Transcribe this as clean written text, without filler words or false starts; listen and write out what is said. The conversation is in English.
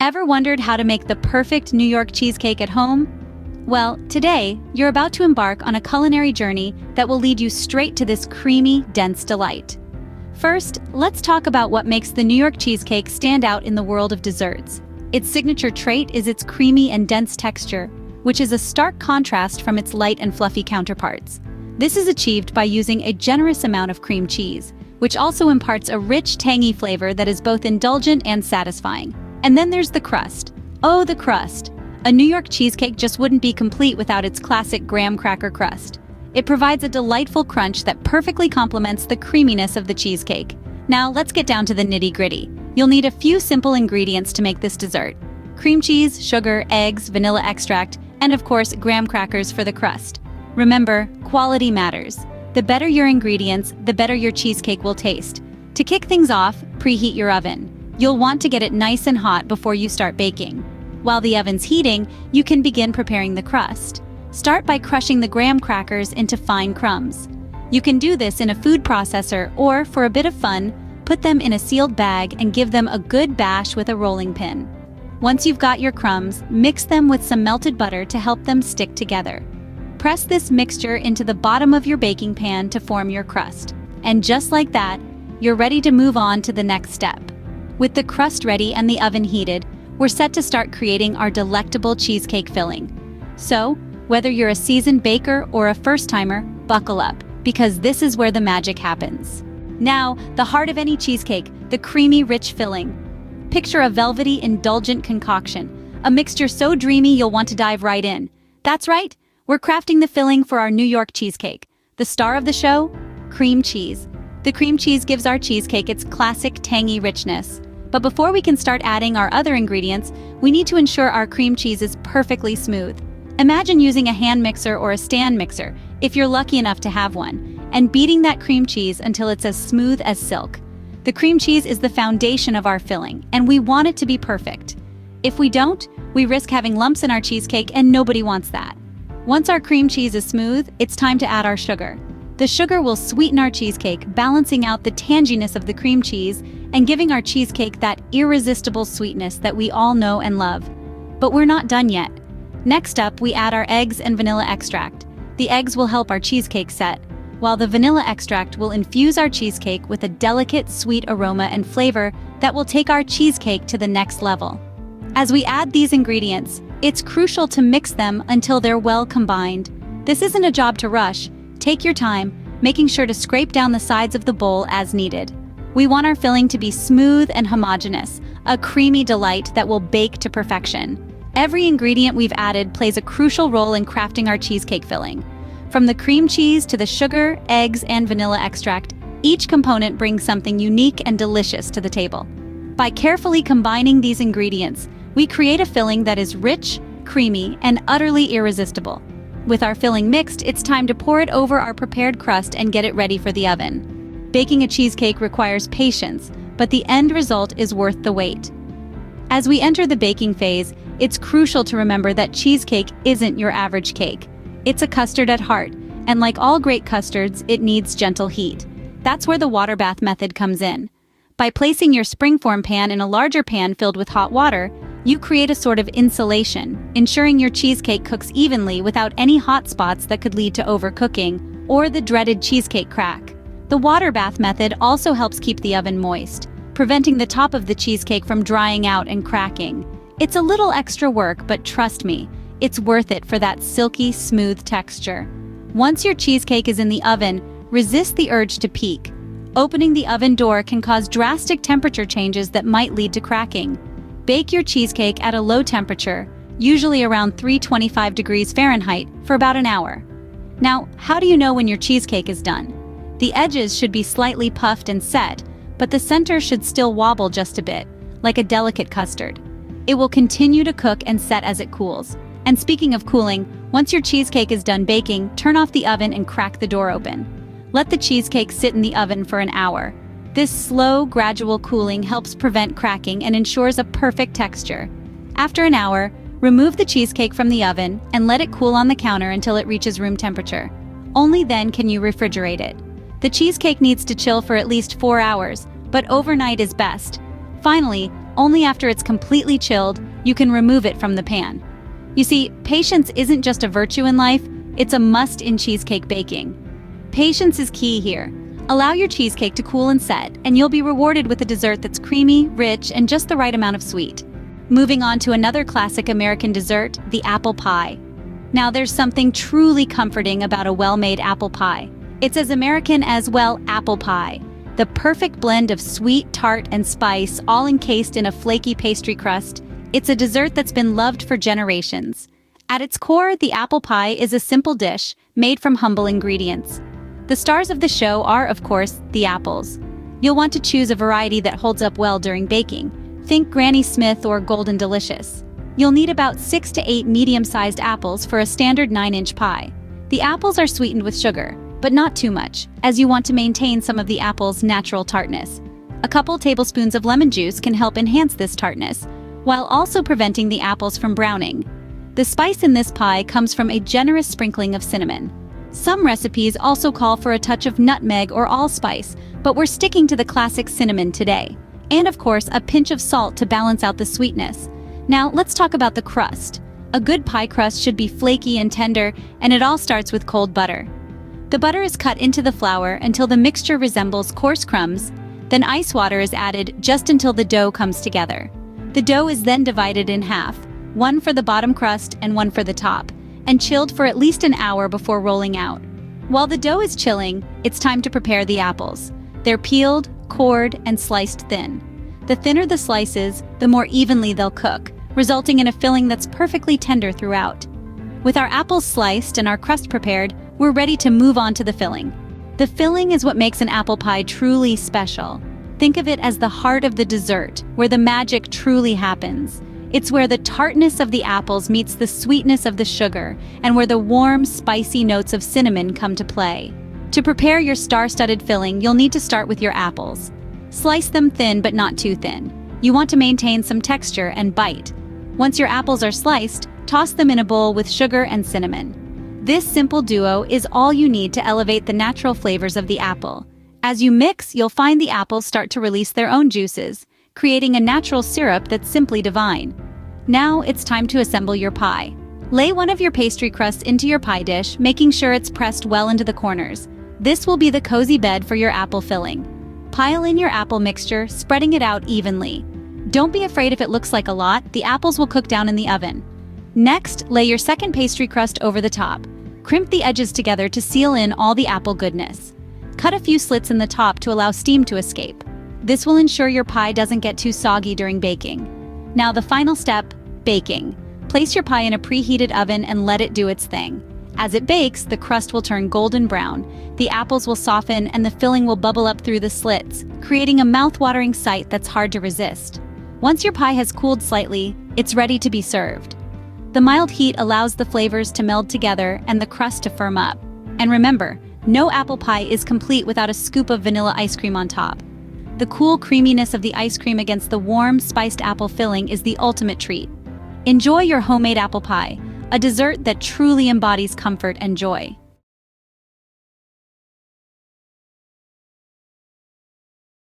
Ever wondered how to make the perfect New York cheesecake at home? Well, today, you're about to embark on a culinary journey that will lead you straight to this creamy, dense delight. First, let's talk about what makes the New York cheesecake stand out in the world of desserts. Its signature trait is its creamy and dense texture, which is a stark contrast from its light and fluffy counterparts. This is achieved by using a generous amount of cream cheese, which also imparts a rich, tangy flavor that is both indulgent and satisfying. And then there's the crust. Oh, the crust! A New York cheesecake just wouldn't be complete without its classic graham cracker crust. It provides a delightful crunch that perfectly complements the creaminess of the cheesecake. Now, let's get down to the nitty-gritty. You'll need a few simple ingredients to make this dessert: cream cheese, sugar, eggs, vanilla extract, and of course, graham crackers for the crust. Remember, quality matters. The better your ingredients, the better your cheesecake will taste. To kick things off, preheat your oven. You'll want to get it nice and hot before you start baking. While the oven's heating, you can begin preparing the crust. Start by crushing the graham crackers into fine crumbs. You can do this in a food processor or, for a bit of fun, put them in a sealed bag and give them a good bash with a rolling pin. Once you've got your crumbs, mix them with some melted butter to help them stick together. Press this mixture into the bottom of your baking pan to form your crust. And just like that, you're ready to move on to the next step. With the crust ready and the oven heated, we're set to start creating our delectable cheesecake filling. So, whether you're a seasoned baker or a first-timer, buckle up, because this is where the magic happens. Now, the heart of any cheesecake, the creamy, rich filling. Picture a velvety, indulgent concoction, a mixture so dreamy you'll want to dive right in. That's right, we're crafting the filling for our New York cheesecake. The star of the show? Cream cheese. The cream cheese gives our cheesecake its classic tangy richness. But before we can start adding our other ingredients, we need to ensure our cream cheese is perfectly smooth. Imagine using a hand mixer or a stand mixer, if you're lucky enough to have one, and beating that cream cheese until it's as smooth as silk. The cream cheese is the foundation of our filling, and we want it to be perfect. If we don't, we risk having lumps in our cheesecake, and nobody wants that. Once our cream cheese is smooth, it's time to add our sugar. The sugar will sweeten our cheesecake, balancing out the tanginess of the cream cheese and giving our cheesecake that irresistible sweetness that we all know and love. But we're not done yet. Next up, we add our eggs and vanilla extract. The eggs will help our cheesecake set, while the vanilla extract will infuse our cheesecake with a delicate, sweet aroma and flavor that will take our cheesecake to the next level. As we add these ingredients, it's crucial to mix them until they're well combined. This isn't a job to rush. Take your time, making sure to scrape down the sides of the bowl as needed. We want our filling to be smooth and homogeneous, a creamy delight that will bake to perfection. Every ingredient we've added plays a crucial role in crafting our cheesecake filling. From the cream cheese to the sugar, eggs, and vanilla extract, each component brings something unique and delicious to the table. By carefully combining these ingredients, we create a filling that is rich, creamy, and utterly irresistible. With our filling mixed, it's time to pour it over our prepared crust and get it ready for the oven. Baking a cheesecake requires patience, but the end result is worth the wait. As we enter the baking phase, it's crucial to remember that cheesecake isn't your average cake. It's a custard at heart, and like all great custards, it needs gentle heat. That's where the water bath method comes in. By placing your springform pan in a larger pan filled with hot water, you create a sort of insulation, ensuring your cheesecake cooks evenly without any hot spots that could lead to overcooking or the dreaded cheesecake crack. The water bath method also helps keep the oven moist, preventing the top of the cheesecake from drying out and cracking. It's a little extra work, but trust me, it's worth it for that silky, smooth texture. Once your cheesecake is in the oven, resist the urge to peek. Opening the oven door can cause drastic temperature changes that might lead to cracking. Bake your cheesecake at a low temperature, usually around 325 degrees Fahrenheit, for about an hour. Now, how do you know when your cheesecake is done? The edges should be slightly puffed and set, but the center should still wobble just a bit, like a delicate custard. It will continue to cook and set as it cools. And speaking of cooling, once your cheesecake is done baking, turn off the oven and crack the door open. Let the cheesecake sit in the oven for an hour. This slow, gradual cooling helps prevent cracking and ensures a perfect texture. After an hour, remove the cheesecake from the oven and let it cool on the counter until it reaches room temperature. Only then can you refrigerate it. The cheesecake needs to chill for at least 4 hours, but overnight is best. Finally, Only after it's completely chilled, you can remove it from the pan. You see, patience isn't just a virtue in life, it's a must in cheesecake baking. Patience is key here. Allow your cheesecake to cool and set, and you'll be rewarded with a dessert that's creamy, rich, and just the right amount of sweet. Moving on to another classic American dessert, the apple pie. Now there's something truly comforting about a well-made apple pie. It's as American as, well, apple pie. The perfect blend of sweet, tart, and spice, all encased in a flaky pastry crust. It's a dessert that's been loved for generations. At its core, the apple pie is a simple dish made from humble ingredients. The stars of the show are, of course, the apples. You'll want to choose a variety that holds up well during baking. Think Granny Smith or Golden Delicious. You'll need about 6 to 8 medium-sized apples for a standard 9-inch pie. The apples are sweetened with sugar, but not too much, as you want to maintain some of the apple's natural tartness. A couple tablespoons of lemon juice can help enhance this tartness, while also preventing the apples from browning. The spice in this pie comes from a generous sprinkling of cinnamon. Some recipes also call for a touch of nutmeg or allspice, but we're sticking to the classic cinnamon today. And of course, a pinch of salt to balance out the sweetness. Now, let's talk about the crust. A good pie crust should be flaky and tender, and it all starts with cold butter. The butter is cut into the flour until the mixture resembles coarse crumbs, then ice water is added just until the dough comes together. The dough is then divided in half, one for the bottom crust and one for the top, and chilled for at least an hour before rolling out. While the dough is chilling, it's time to prepare the apples. They're peeled, cored, and sliced thin. The thinner the slices, the more evenly they'll cook, resulting in a filling that's perfectly tender throughout. With our apples sliced and our crust prepared, we're ready to move on to the filling. The filling is what makes an apple pie truly special. Think of it as the heart of the dessert, where the magic truly happens. It's where the tartness of the apples meets the sweetness of the sugar, and where the warm, spicy notes of cinnamon come to play. To prepare your star-studded filling, you'll need to start with your apples. Slice them thin but not too thin. You want to maintain some texture and bite. Once your apples are sliced, toss them in a bowl with sugar and cinnamon. This simple duo is all you need to elevate the natural flavors of the apple. As you mix, you'll find the apples start to release their own juices, creating a natural syrup that's simply divine. Now it's time to assemble your pie. Lay one of your pastry crusts into your pie dish, making sure it's pressed well into the corners. This will be the cozy bed for your apple filling. Pile in your apple mixture, spreading it out evenly. Don't be afraid if it looks like a lot, the apples will cook down in the oven. Next, lay your second pastry crust over the top. Crimp the edges together to seal in all the apple goodness. Cut a few slits in the top to allow steam to escape. This will ensure your pie doesn't get too soggy during baking. Now the final step, baking. Place your pie in a preheated oven and let it do its thing. As it bakes, the crust will turn golden brown, the apples will soften, and the filling will bubble up through the slits, creating a mouth-watering sight that's hard to resist. Once your pie has cooled slightly, it's ready to be served. The mild heat allows the flavors to meld together and the crust to firm up. And remember, no apple pie is complete without a scoop of vanilla ice cream on top. The cool creaminess of the ice cream against the warm, spiced apple filling is the ultimate treat. Enjoy your homemade apple pie, a dessert that truly embodies comfort and joy.